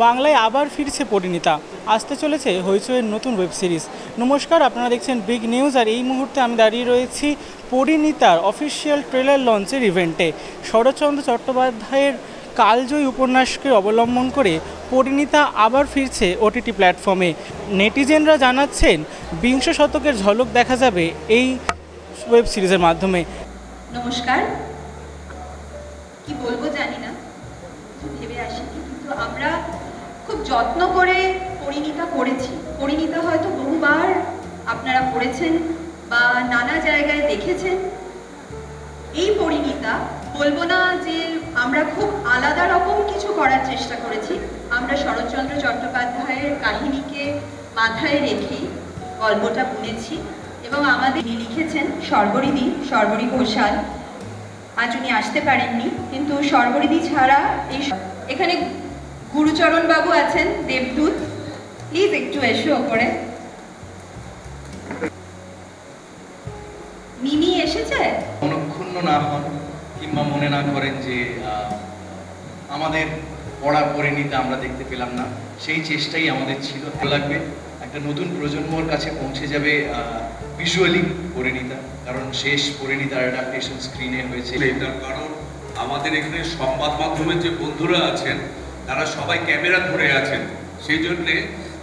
বাংলায় আবার ফিরছে পরিণীতা, আসতে চলেছে হইচইয়ের নতুন ওয়েব সিরিজ। নমস্কার, আপনারা দেখছেন বিগ নিউজ। আর এই মুহূর্তে আমি দাঁড়িয়ে রয়েছি পরিণীতার অফিসিয়াল ট্রেলার লঞ্চের ইভেন্টে। শরৎচন্দ্র চট্টোপাধ্যায়ের কালজয়ী উপন্যাসকে অবলম্বন করে পরিণীতা আবার ফিরছে ওটিটি প্ল্যাটফর্মে। নেটিজেনরা জানাচ্ছেন বিংশ শতকের ঝলক দেখা যাবে এই ওয়েব সিরিজের মাধ্যমে। নমস্কার, কি বলবো জানি না, ভেবে আসিনি, কিন্তু আমরা খুব যত্ন করে পরিণীতা করেছি। পরিণীতা হয়তো বহুবার আপনারা পড়েছেন বা নানা জায়গায় দেখেছেন। এই পরিণীতা বলবো না যে আমরা খুব আলাদা রকম কিছু করার চেষ্টা করেছি। আমরা শরৎচন্দ্র চট্টোপাধ্যায়ের কাহিনীকে মাথায় রেখেই গল্পটা বুনেছি এবং আমাদের লিখেছেন সর্বরী ঘোষাল। আজ উনি আসতে পারেননি, কিন্তু সর্বরিদি ছাড়া এখানে গুরুচরণ বাবু আছেন, দেবদূত। প্লিজ একটু এসো ওপরে। মিমি এসেছে। অনুক্ষুণ্ণ না হন কিংবা মনে না করেন যে আমাদের পড়া পরিণীতা আমরা দেখতে পেলাম না, সেই চেষ্টাই আমাদের ছিল। ভালো লাগবে, একটা নতুন প্রজন্মর কাছে পৌঁছে যাবে ভিজুয়ালি পরিণীতা, কারণ শেষ পরিণীতার অ্যাডাপ্টেশন স্ক্রিনে হয়েছে। এটার কারণ আমাদের এখানে সংবাদ মাধ্যমের যে বন্ধুরা আছেন তারা সবাই ক্যামেরা ধরে আছেন, সেই জন্যে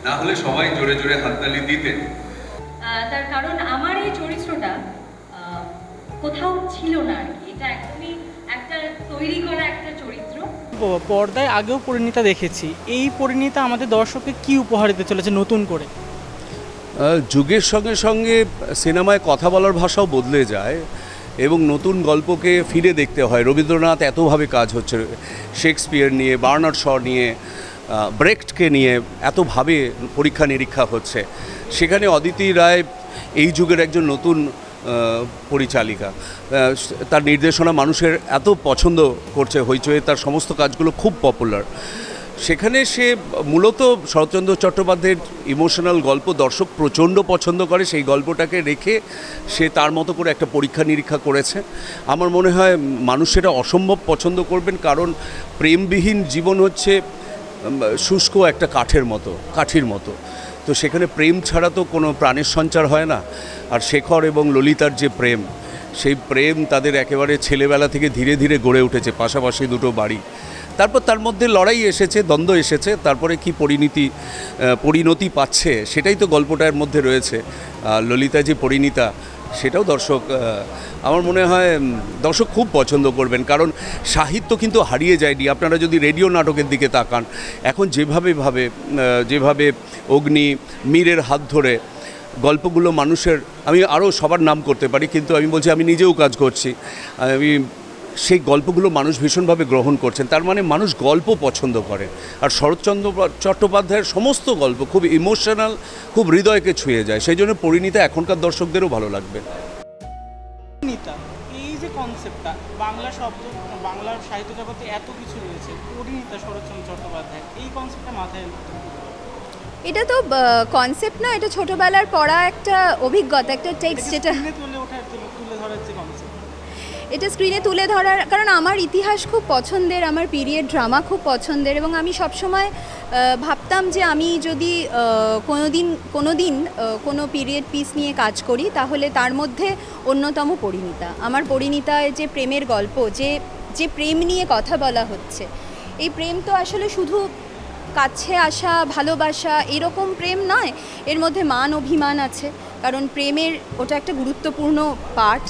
না হলে সবাই জোরে জোরে হাততালি দিতেন। তার কারণ আমার এই চরিত্রটা কোথাও ছিল না আর কি, এটা একদমই একটা তৈরি করা একটা চরিত্র। পর্দায় আগেও পরিণীতা দেখেছি, এই পরিণীতা আমাদের দর্শককে কি উপহার দিতে চলেছে নতুন করে? যুগের সঙ্গে সঙ্গে সিনেমায় কথা বলার ভাষাও বদলে যায় এবং নতুন গল্পকে ফিরে দেখতে হয়। রবীন্দ্রনাথ এতভাবে কাজ হচ্ছে, শেক্সপিয়ার নিয়ে, বার্নার্ড শ নিয়ে, ব্রেক্টকে নিয়ে এতভাবে পরীক্ষা নিরীক্ষা হচ্ছে। সেখানে অদিতি রায় এই যুগের একজন নতুন পরিচালিকা, তার নির্দেশনা মানুষের এত পছন্দ করছে, হইচই তার সমস্ত কাজগুলো খুব পপুলার। সেখানে সে মূলত শরৎচন্দ্র চট্টোপাধ্যায়ের ইমোশনাল গল্প দর্শক প্রচণ্ড পছন্দ করে, সেই গল্পটাকে রেখে সে তার মতো করে একটা পরীক্ষা নিরীক্ষা করেছে। আমার মনে হয় মানুষ সেটা অসম্ভব পছন্দ করবেন, কারণ প্রেমবিহীন জীবন হচ্ছে শুষ্ক একটা কাঠির মতো। তো সেখানে প্রেম ছাড়া তো কোনো প্রাণের সঞ্চার হয় না। আর শেখর এবং ললিতার যে প্রেম, সেই প্রেম তাদের একেবারে ছেলেবেলা থেকে ধীরে ধীরে গড়ে উঠেছে, পাশাপাশি দুটো বাড়ি। তারপর তার মধ্যে লড়াই এসেছে, দ্বন্দ্ব এসেছে, তারপরে কি পরিণতি পাচ্ছে সেটাই তো গল্পটার মধ্যে রয়েছে। ললিতা যে পরিণীতা, সেটাও আমার মনে হয় দর্শক খুব পছন্দ করবেন, কারণ সাহিত্য কিন্তু হারিয়ে যায়নি। আপনারা যদি রেডিও নাটকের দিকে তাকান, এখন যেভাবে অগ্নি, মীরের হাত ধরে গল্পগুলো মানুষের, আমি আরও সবার নাম করতে পারি, কিন্তু আমি বলছি আমি নিজেও কাজ করছি, সেই গল্পগুলো মানুষ ভীষণভাবে গ্রহণ করছেন। তার মানে মানুষ গল্প পছন্দ করে। আর শরৎচন্দ্র চট্টোপাধ্যায়ের সমস্ত গল্প খুব ইমোশনাল, খুব হৃদয়কে ছুঁয়ে যায়। সেই জন্য পরিণীতা এখনকার দর্শকদেরও ভালো লাগবে। পরিণীতা এই যে কনসেপ্টটা, বাংলার সাহিত্য জগতে এত কিছু রয়েছে, পরিণীতা শরৎচন্দ্র চট্টোপাধ্যায় এই কনসেপ্টটা মাথায়, এটা তো কনসেপ্ট না, এটা ছোটবেলার পড়া একটা অভিজ্ঞতা, একটা টেক্সট, যেটা এটা স্ক্রিনে তুলে ধরার। কারণ আমার ইতিহাস খুব পছন্দের, আমার পিরিয়ড ড্রামা খুব পছন্দের, এবং আমি সবসময় ভাবতাম যে আমি যদি কোনো পিরিয়ড পিস নিয়ে কাজ করি, তাহলে তার মধ্যে অন্যতম পরিণীতা। আমার পরিণীতায় যে প্রেমের গল্প, যে প্রেম নিয়ে কথা বলা হচ্ছে, এই প্রেম তো আসলে শুধু কাছে আসা, ভালোবাসা এরকম প্রেম নয়, এর মধ্যে মান অভিমান আছে, কারণ প্রেমের ওটা একটা গুরুত্বপূর্ণ পার্ট।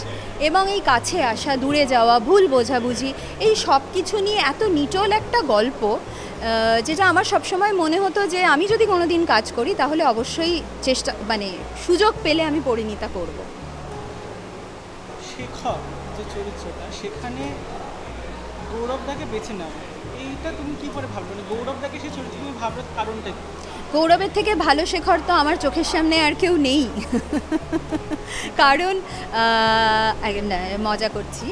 এবং এই কাছে আসা, দূরে যাওয়া, ভুল বোঝাবুঝি, এই সব কিছু নিয়ে এত নিটল একটা গল্প, যেটা আমার সবসময় মনে হতো যে আমি যদি কোনো দিন কাজ করি তাহলে অবশ্যই সুযোগ পেলে আমি পরিণীতা করব। শেখর যে চরিত্রটা, সেখানে গৌরবদাকে বেছে নেওয়া, এইটা তুমি কি করে ভাবলে? গৌরবদাকে সেই চরিত্র তুমি ভাববার কারণটা কি? গৌরবের থেকে ভালো শেখর তো আমার চোখের সামনে আর কেউ নেই। কারণ মজা করছি,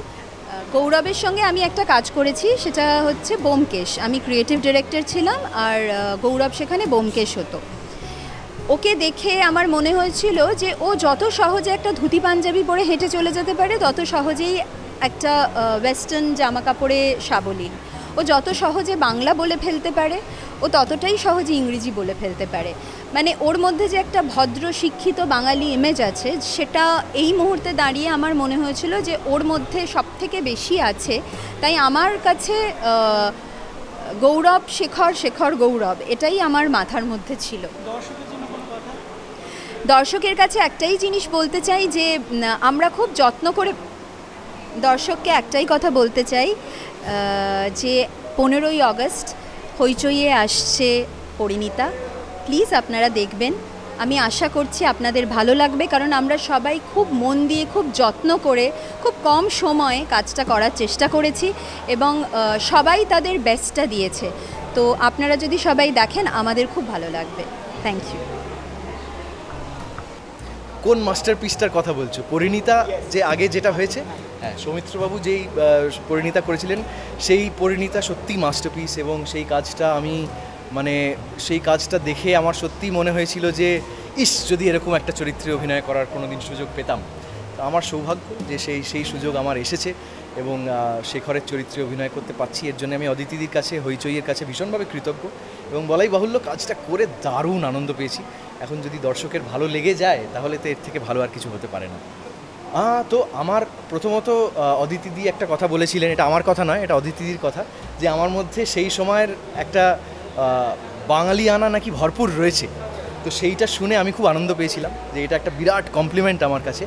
গৌরবের সঙ্গে আমি একটা কাজ করেছি, সেটা হচ্ছে ব্যোমকেশ। আমি ক্রিয়েটিভ ডিরেক্টর ছিলাম, আর গৌরব সেখানে ব্যোমকেশ হতো। ওকে দেখে আমার মনে হয়েছিল যে ও যত সহজে একটা ধুতি পাঞ্জাবি পরে হেঁটে চলে যেতে পারে, তত সহজেই একটা ওয়েস্টার্ন জামা কাপড়ে সাবলীল। ও যত সহজে বাংলা বলে ফেলতে পারে ও ততটাই সহজে ইংরেজি বলে ফেলতে পারে। মানে ওর মধ্যে যে একটা ভদ্র শিক্ষিত বাঙালি ইমেজ আছে, সেটা এই মুহূর্তে দাঁড়িয়ে আমার মনে হয়েছিল যে ওর মধ্যে সবথেকে বেশি আছে। তাই আমার কাছে গৌরব শেখর, শেখর গৌরব, এটাই আমার মাথার মধ্যে ছিল। দর্শকের কাছে একটাই জিনিস বলতে চাই যে আমরা খুব যত্ন করে, দর্শককে একটাই কথা বলতে চাই যে 15ই আগস্ট হইচইয়ে আসছে পরিণীতা, প্লিজ আপনারা দেখবেন। আমি আশা করছি আপনাদের ভালো লাগবে, কারণ আমরা সবাই খুব মন দিয়ে, খুব যত্ন করে, খুব কম সময়ে কাজটা করার চেষ্টা করেছি এবং সবাই তাদের বেস্টটা দিয়েছে। তো আপনারা যদি সবাই দেখেন আমাদের খুব ভালো লাগবে। Thank you. কোন মাস্টারপিসটার কথা বলছো? পরিণীতা যে আগে যেটা হয়েছে, হ্যাঁ, সৌমিত্রবাবু যেই পরিণীতা করেছিলেন সেই পরিণীতা সত্যি মাস্টারপিস। এবং সেই কাজটা আমি সেই কাজটা দেখে আমার সত্যিই মনে হয়েছিল যে ইস, যদি এরকম একটা চরিত্রে অভিনয় করার কোনো দিন সুযোগ পেতাম। তো আমার সৌভাগ্য যে সেই সুযোগ আমার এসেছে এবং শেখরের চরিত্রে অভিনয় করতে পারছি। এর জন্য আমি অদিতিদির কাছে, হইচইয়ের কাছে ভীষণভাবে কৃতজ্ঞ এবং বলাই বাহুল্য কাজটা করে দারুণ আনন্দ পেয়েছি। এখন যদি দর্শকের ভালো লেগে যায় তাহলে তো এর থেকে ভালো আর কিছু হতে পারে না। তো আমার প্রথমত অদিতিদি একটা কথা বলেছিলেন, এটা আমার কথা নয়, এটা অদিতিদির কথা, যে আমার মধ্যে সেই সময়ের একটা বাঙালিয়ানা নাকি ভরপুর রয়েছে। তো সেইটা শুনে আমি খুব আনন্দ পেয়েছিলাম যে এটা একটা বিরাট কমপ্লিমেন্ট আমার কাছে।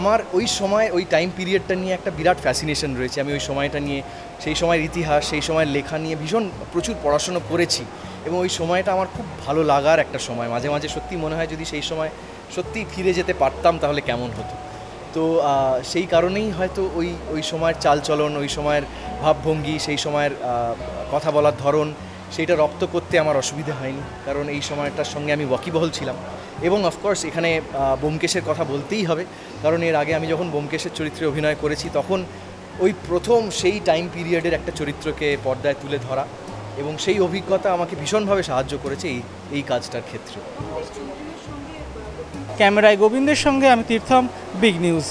আমার ওই সময়, ওই টাইম পিরিয়ডটা নিয়ে একটা বিরাট ফ্যাসিনেশন রয়েছে। আমি ওই সময়টা নিয়ে, সেই সময়ের ইতিহাস, সেই সময়ের লেখা নিয়ে প্রচুর পড়াশুনো করেছি এবং ওই সময়টা আমার খুব ভালো লাগার একটা সময়। মাঝে মাঝে সত্যি মনে হয় যদি সেই সময় সত্যি ফিরে যেতে পারতাম তাহলে কেমন হতো। তো সেই কারণেই হয়তো ওই সময়ের চালচলন, ওই সময়ের ভাবভঙ্গি, সেই সময়ের কথা বলার ধরন, সেইটা রপ্ত করতে আমার অসুবিধা হয়নি, কারণ এই সময়টার সঙ্গে আমি ওয়াকিবহল ছিলাম। এবং অফকোর্স এখানে ব্যোমকেশের কথা বলতেই হবে, কারণ এর আগে আমি যখন ব্যোমকেশের চরিত্রে অভিনয় করেছি তখন ওই প্রথম সেই টাইম পিরিয়ডের একটা চরিত্রকে পর্দায় তুলে ধরা এবং সেই অভিজ্ঞতা আমাকে ভীষণভাবে সাহায্য করেছে এই কাজটার ক্ষেত্রে। ক্যামেরায় গোবিন্দের সঙ্গে আমি তীর্থম, বিগ নিউজ।